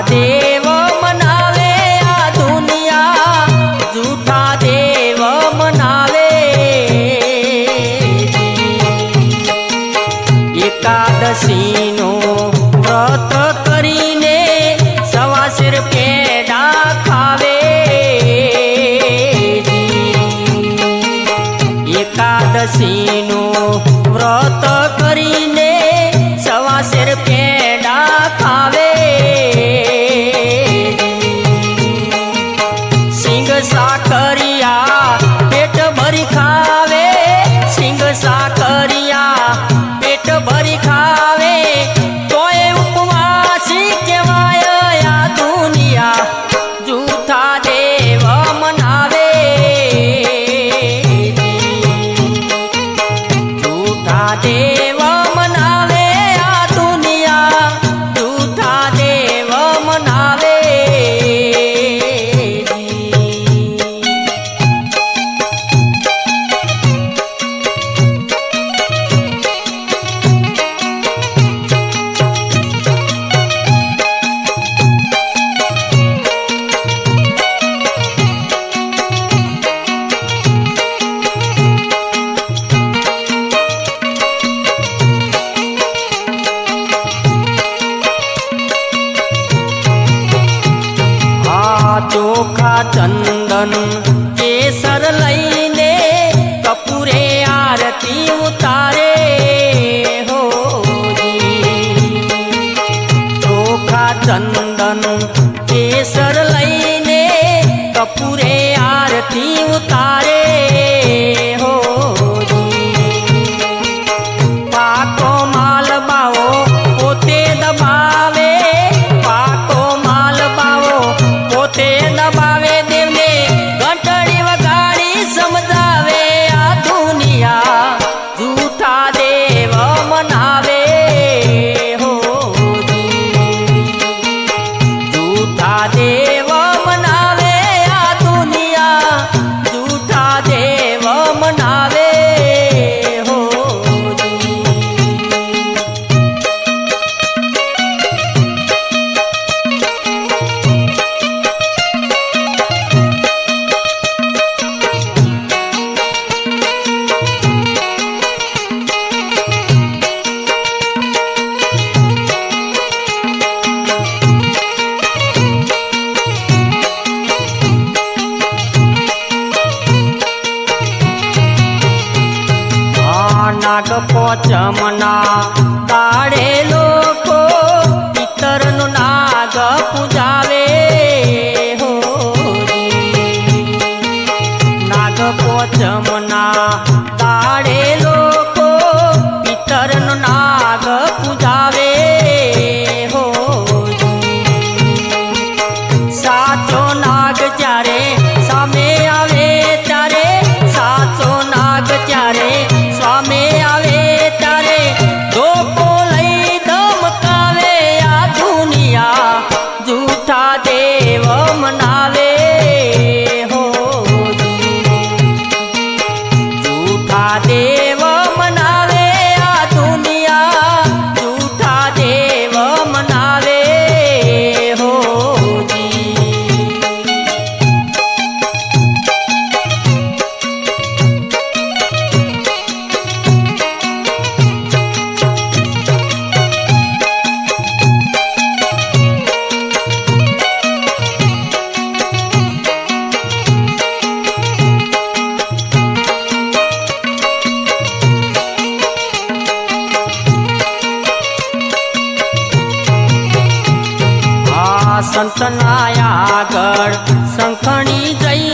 देव मनावे आ दुनिया, झूठा देव मनावे। एकादशी नो व्रत करीने सवासेर पेड़ा खावे। एकादशी नो व्रत करीने सवासेर पेड़ा खावे। सिंग साकरिया पेट भरी खावे, सिंग साकरिया पेट भरी खावे। तोय उपवासी केवाय आ दुनिया, झूठा देव मनावे। झूठा देव मनावे आ दुनिया, झूठा देव मनावे। चोखा चंदन केसर लईने कपूरे आरती उतारे हो जी। चोखा चंदन केसर लईने कपूरे आरती उतारे हो जी। पाको माल बावो पोते दबावे, पाको माल बावो पोते दबावे। देवने घंटड़ी वगाड़ी समझावे आ दुनिया, झूठा देव मनावे हो जी। झूठा देव मनावे आ दुनिया, झूठा देव मनावे हो जी। नाग पोचमना दाड़े लोको पितरनु नाग पूजावे हो जी। नाग पोचमना दाड़े लोको पितरनु नाग पूजावे हो जी। साचो नाग त्यारे सामे आवे त्यारे, साचो नाग त्यारे सामे आवे तारे। धोको लई धमकावे आ दुनिया, झूठा देव मनावे हो जी। झूठा देव मनावे आ दुनिया, झूठा देव मनावे हो जी। संतना आगळ संखणी जई